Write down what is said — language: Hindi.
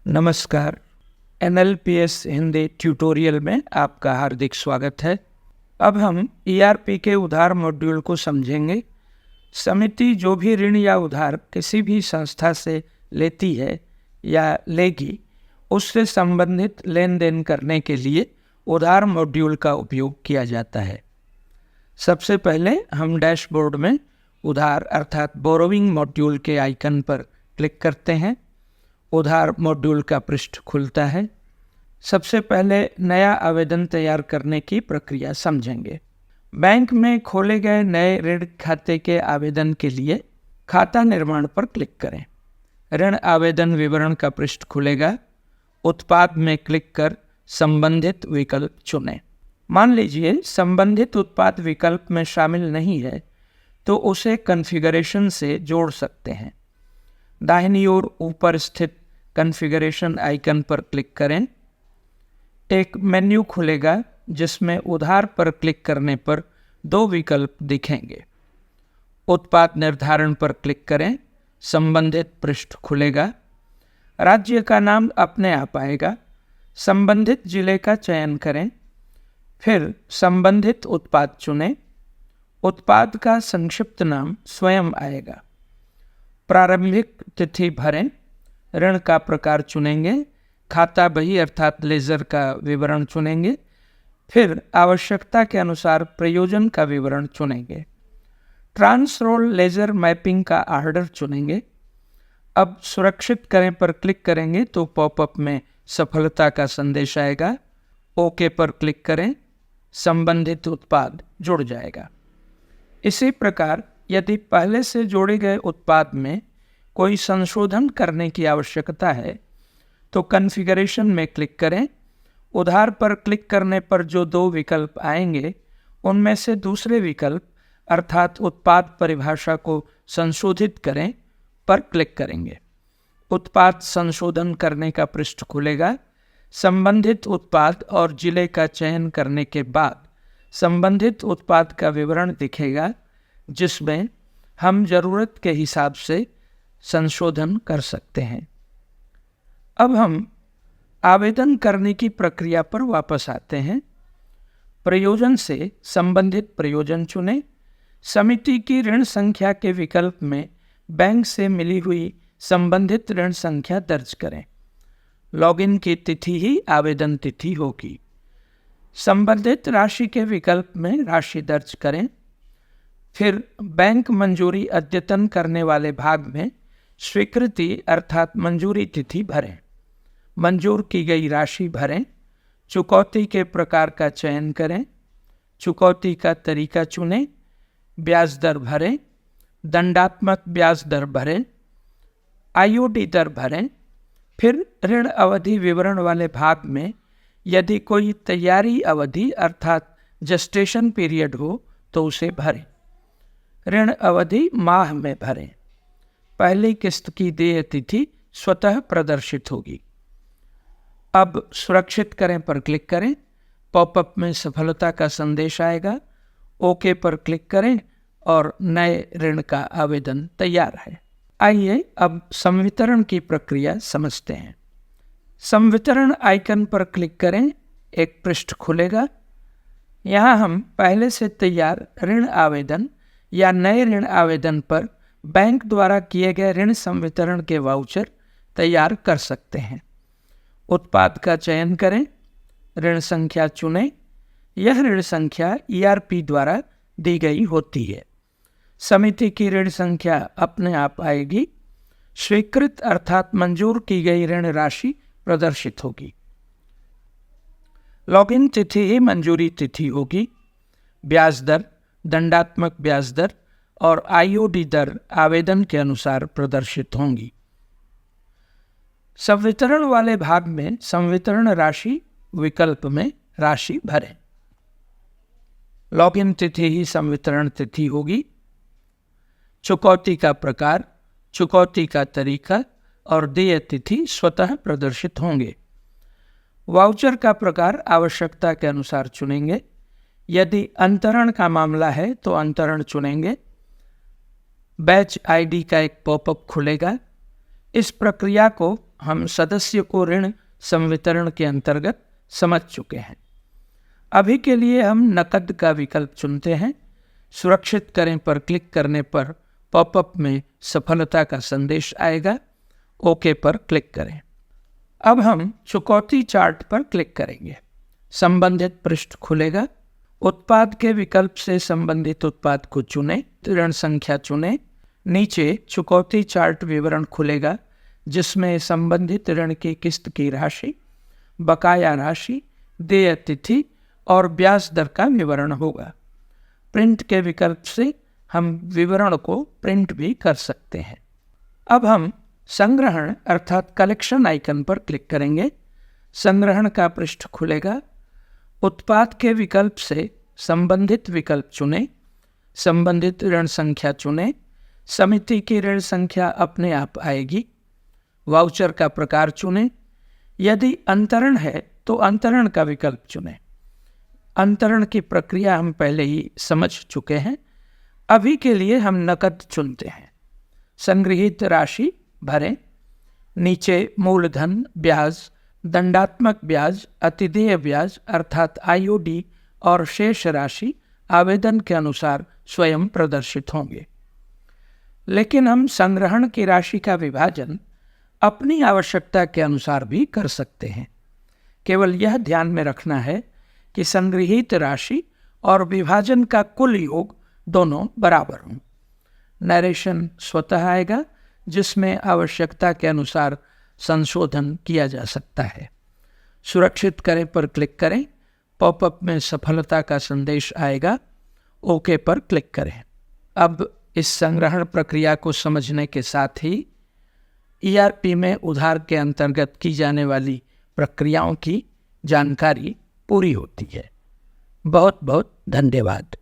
नमस्कार। NLPS हिंदी ट्यूटोरियल में आपका हार्दिक स्वागत है। अब हम ERP के उधार मॉड्यूल को समझेंगे। समिति जो भी ऋण या उधार किसी भी संस्था से लेती है या लेगी, उससे संबंधित लेन देन करने के लिए उधार मॉड्यूल का उपयोग किया जाता है। सबसे पहले हम डैशबोर्ड में उधार अर्थात बोरोविंग मॉड्यूल के आइकन पर क्लिक करते हैं। उधार मॉड्यूल का पृष्ठ खुलता है। सबसे पहले नया आवेदन तैयार करने की प्रक्रिया समझेंगे। बैंक में खोले गए नए ऋण खाते के आवेदन के लिए खाता निर्माण पर क्लिक करें। ऋण आवेदन विवरण का पृष्ठ खुलेगा। उत्पाद में क्लिक कर संबंधित विकल्प चुनें। मान लीजिए संबंधित उत्पाद विकल्प में शामिल नहीं है तो उसे कॉन्फ़िगरेशन से जोड़ सकते हैं। दाहिनी ओर ऊपर स्थित कॉन्फ़िगरेशन आइकन पर क्लिक करें। एक मेन्यू खुलेगा जिसमें उधार पर क्लिक करने पर दो विकल्प दिखेंगे। उत्पाद निर्धारण पर क्लिक करें। संबंधित पृष्ठ खुलेगा। राज्य का नाम अपने आप आएगा। संबंधित जिले का चयन करें। फिर संबंधित उत्पाद चुनें। उत्पाद का संक्षिप्त नाम स्वयं आएगा। प्रारंभिक तिथि भरें। ऋण का प्रकार चुनेंगे। खाता बही अर्थात लेजर का विवरण चुनेंगे। फिर आवश्यकता के अनुसार प्रयोजन का विवरण चुनेंगे। ट्रांसरोल लेजर मैपिंग का ऑर्डर चुनेंगे। अब सुरक्षित करें पर क्लिक करेंगे तो पॉपअप में सफलता का संदेश आएगा। ओके पर क्लिक करें। संबंधित उत्पाद जुड़ जाएगा। इसी प्रकार यदि पहले से जोड़े गए उत्पाद में कोई संशोधन करने की आवश्यकता है तो कॉन्फ़िगरेशन में क्लिक करें। उधार पर क्लिक करने पर जो दो विकल्प आएंगे उनमें से दूसरे विकल्प अर्थात उत्पाद परिभाषा को संशोधित करें पर क्लिक करेंगे। उत्पाद संशोधन करने का पृष्ठ खुलेगा। संबंधित उत्पाद और जिले का चयन करने के बाद संबंधित उत्पाद का विवरण दिखेगा जिसमें हम ज़रूरत के हिसाब से संशोधन कर सकते हैं। अब हम आवेदन करने की प्रक्रिया पर वापस आते हैं। प्रयोजन से संबंधित प्रयोजन चुनें। समिति की ऋण संख्या के विकल्प में बैंक से मिली हुई संबंधित ऋण संख्या दर्ज करें। लॉगिन की तिथि ही आवेदन तिथि होगी। संबंधित राशि के विकल्प में राशि दर्ज करें। फिर बैंक मंजूरी अद्यतन करने वाले भाग में स्वीकृति अर्थात मंजूरी तिथि भरें। मंजूर की गई राशि भरें। चुकौती के प्रकार का चयन करें। चुकौती का तरीका चुनें। ब्याज दर भरें। दंडात्मक ब्याज दर भरें। IOD दर भरें। फिर ऋण अवधि विवरण वाले भाग में यदि कोई तैयारी अवधि अर्थात जेस्टेशन पीरियड हो तो उसे भरें। ऋण अवधि माह में भरें। पहली किस्त की देय तिथि स्वतः प्रदर्शित होगी। अब सुरक्षित करें पर क्लिक करें। पॉपअप में सफलता का संदेश आएगा। ओके पर क्लिक करें और नए ऋण का आवेदन तैयार है। आइए अब संवितरण की प्रक्रिया समझते हैं। संवितरण आइकन पर क्लिक करें। एक पृष्ठ खुलेगा। यहाँ हम पहले से तैयार ऋण आवेदन या नए ऋण आवेदन पर बैंक द्वारा किए गए ऋण संवितरण के वाउचर तैयार कर सकते हैं। उत्पाद का चयन करें। ऋण संख्या चुनें। यह ऋण संख्या ERP द्वारा दी गई होती है। समिति की ऋण संख्या अपने आप आएगी। स्वीकृत अर्थात मंजूर की गई ऋण राशि प्रदर्शित होगी। लॉगिन तिथि ही मंजूरी तिथि होगी। ब्याज दर, दंडात्मक ब्याज दर और IOD दर आवेदन के अनुसार प्रदर्शित होंगी। संवितरण वाले भाग में संवितरण राशि विकल्प में राशि भरें। लॉगिन तिथि ही संवितरण तिथि होगी। चुकौती का प्रकार, चुकौती का तरीका और देय तिथि स्वतः प्रदर्शित होंगे। वाउचर का प्रकार आवश्यकता के अनुसार चुनेंगे। यदि अंतरण का मामला है तो अंतरण चुनेंगे। बैच ID का एक पॉपअप खुलेगा। इस प्रक्रिया को हम सदस्य को ऋण संवितरण के अंतर्गत समझ चुके हैं। अभी के लिए हम नकद का विकल्प चुनते हैं। सुरक्षित करें पर क्लिक करने पर पॉपअप में सफलता का संदेश आएगा। ओके पर क्लिक करें। अब हम चुकौती चार्ट पर क्लिक करेंगे। संबंधित पृष्ठ खुलेगा। उत्पाद के विकल्प से संबंधित उत्पाद को चुनें, ऋण संख्या चुनें। नीचे चुकौती चार्ट विवरण खुलेगा जिसमें संबंधित ऋण की किस्त की राशि, बकाया राशि, देय तिथि और ब्याज दर का विवरण होगा। प्रिंट के विकल्प से हम विवरण को प्रिंट भी कर सकते हैं। अब हम संग्रहण अर्थात कलेक्शन आइकन पर क्लिक करेंगे। संग्रहण का पृष्ठ खुलेगा। उत्पाद के विकल्प से संबंधित विकल्प चुनें, संबंधित ऋण संख्या चुनें। समिति की ऋण संख्या अपने आप आएगी। वाउचर का प्रकार चुनें। यदि अंतरण है तो अंतरण का विकल्प चुनें। अंतरण की प्रक्रिया हम पहले ही समझ चुके हैं। अभी के लिए हम नकद चुनते हैं। संग्रहित राशि भरें। नीचे मूलधन, ब्याज, दंडात्मक ब्याज, अतिदेय ब्याज अर्थात आईओडी और शेष राशि आवेदन के अनुसार स्वयं प्रदर्शित होंगे। लेकिन हम संग्रहण की राशि का विभाजन अपनी आवश्यकता के अनुसार भी कर सकते हैं। केवल यह ध्यान में रखना है कि संग्रहित राशि और विभाजन का कुल योग दोनों बराबर हों। नरेशन स्वतः आएगा जिसमें आवश्यकता के अनुसार संशोधन किया जा सकता है। सुरक्षित करें पर क्लिक करें। पॉपअप में सफलता का संदेश आएगा। ओके पर क्लिक करें। अब इस संग्रहण प्रक्रिया को समझने के साथ ही ईआरपी में उधार के अंतर्गत की जाने वाली प्रक्रियाओं की जानकारी पूरी होती है। बहुत बहुत धन्यवाद।